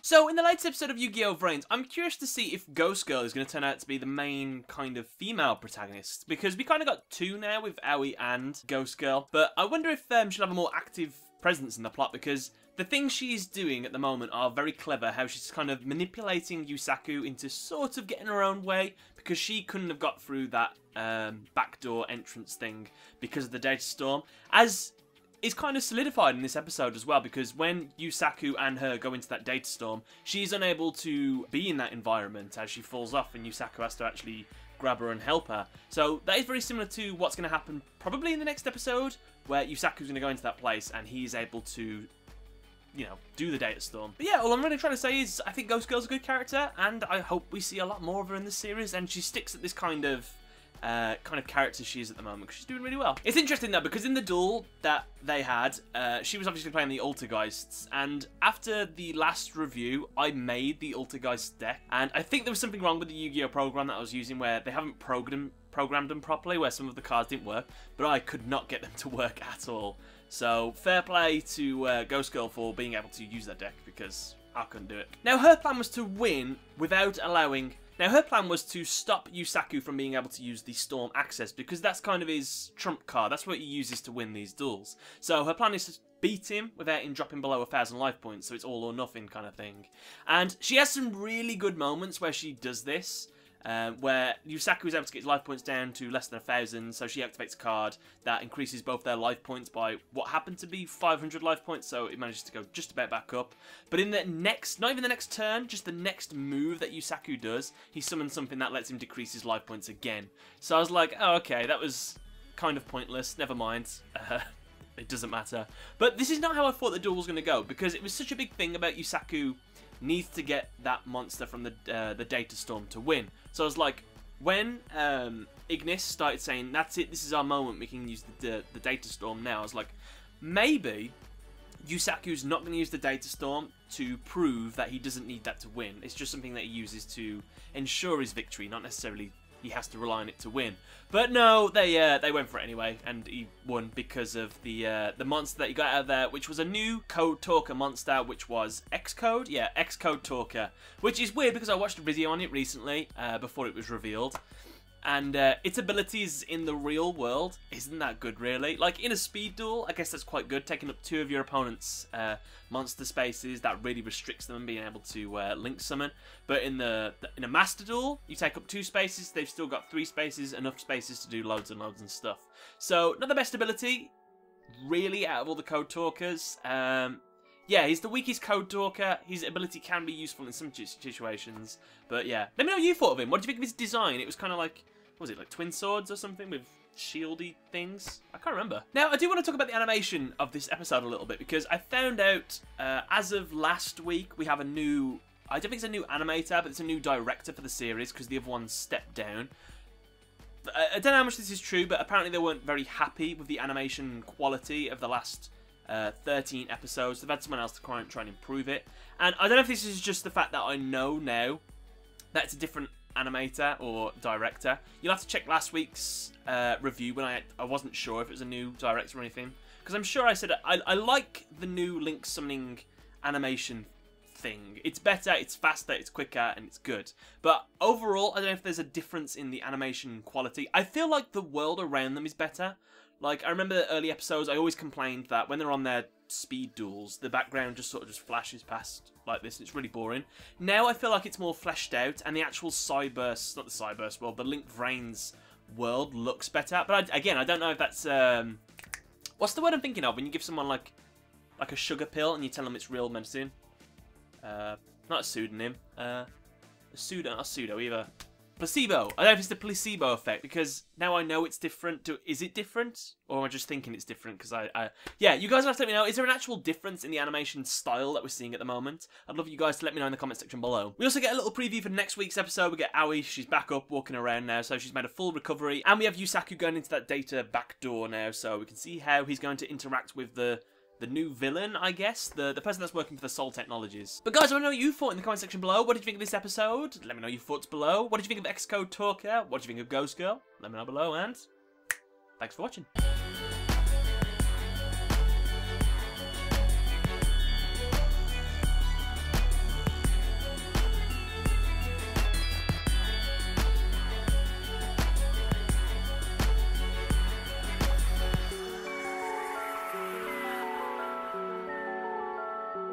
So, in the latest episode of Yugioh VRAINS, I'm curious to see if Ghost Girl is going to turn out to be the main kind of female protagonist, because we kind of got two now with Aoi and Ghost Girl, but I wonder if she'll have a more active presence in the plot, because the things she's doing at the moment are very clever, how she's kind of manipulating Yusaku into sort of getting her own way, because she couldn't have got through that backdoor entrance thing because of the data storm, as is kind of solidified in this episode as well, because when Yusaku and her go into that data storm, she's unable to be in that environment as she falls off, and Yusaku has to actually grab her and help her. So that is very similar to what's going to happen probably in the next episode, where Yusaku's going to go into that place and he's able to, you know, do the data storm. But yeah, all I'm really trying to say is I think Ghost Girl's a good character, and I hope we see a lot more of her in this series, and she sticks at this kind of character she is at the moment, because she's doing really well. It's interesting though, because in the duel that they had, she was obviously playing the Altergeists, and after the last review, I made the Altergeist deck, and I think there was something wrong with the Yu-Gi-Oh program that I was using, where they haven't programmed them properly, where some of the cards didn't work, but I could not get them to work at all. So fair play to Ghost Girl for being able to use that deck, because I couldn't do it. Now her plan was to win without allowing... Now, her plan was to stop Yusaku from being able to use the Storm Access, because that's kind of his trump card. That's what he uses to win these duels. So her plan is to beat him without him dropping below 1,000 life points, so it's all or nothing kind of thing. And she has some really good moments where she does this, where Yusaku is able to get his life points down to less than 1,000, so she activates a card that increases both their life points by what happened to be 500 life points, so it manages to go just about back up. But in the next, not even the next turn, just the next move that Yusaku does, he summons something that lets him decrease his life points again. So I was like, oh, okay, that was kind of pointless, never mind. It doesn't matter. But this is not how I thought the duel was going to go, because it was such a big thing about Yusaku needs to get that monster from the data storm to win. So I was like, when Ignis started saying, that's it, this is our moment, we can use the data storm now, I was like, maybe Yusaku's not going to use the data storm to prove that he doesn't need that to win. It's just something that he uses to ensure his victory, not necessarily he has to rely on it to win. But no, they went for it anyway, and he won because of the monster that he got out of there, which was a new Code Talker monster, which was Xcode? Yeah, Xcode Talker, which is weird because I watched a video on it recently, before it was revealed. And its abilities in the real world isn't that good, really. Like, in a speed duel, I guess that's quite good, taking up 2 of your opponent's monster spaces. That really restricts them being able to link summon. But in a master duel, you take up 2 spaces, they've still got 3 spaces, enough spaces to do loads and loads and stuff. So, not the best ability, really, out of all the Code Talkers. Yeah, he's the weakest Code Talker. His ability can be useful in some situations. But yeah, let me know what you thought of him. What did you think of his design? It was kind of like... what was it, like twin swords or something with shieldy things? I can't remember. Now, I do want to talk about the animation of this episode a little bit, because I found out, as of last week, we have a new... I don't think it's a new animator, but it's a new director for the series, because the other one stepped down. I don't know how much this is true, but apparently they weren't very happy with the animation quality of the last 13 episodes. They've had someone else to try and improve it. And I don't know if this is just the fact that I know now that it's a different animator or director. You'll have to check last week's review when I wasn't sure if it was a new director or anything, because I'm sure I said I like the new Link summoning animation thing. It's better, it's faster, it's quicker, and it's good. But overall, I don't know if there's a difference in the animation quality. I feel like the world around them is better. Like, I remember the early episodes, I always complained that when they're on their speed duels, the background just sort of flashes past like this, and it's really boring. Now I feel like it's more fleshed out, and the actual Cyberse, not the Cyberse world, the Link VRAINS world looks better. But again, I don't know if that's... what's the word I'm thinking of when you give someone like a sugar pill and you tell them it's real medicine? Not a pseudonym. Not a pseudo either. Placebo. I don't know if it's the placebo effect, because now I know it's different. Is it different? Or am I just thinking it's different? Because yeah, you guys have to let me know. Is there an actual difference in the animation style that we're seeing at the moment? I'd love you guys to let me know in the comment section below. We also get a little preview for next week's episode. We get Aoi. She's back up, walking around now, so she's made a full recovery. And we have Yusaku going into that data back door now, so we can see how he's going to interact with the new villain, I guess, the person that's working for the Soul Technologies. But guys, I want to know what you thought in the comment section below. What did you think of this episode? Let me know your thoughts below. What did you think of Xcode Talker? What did you think of Ghost Girl? Let me know below, and thanks for watching.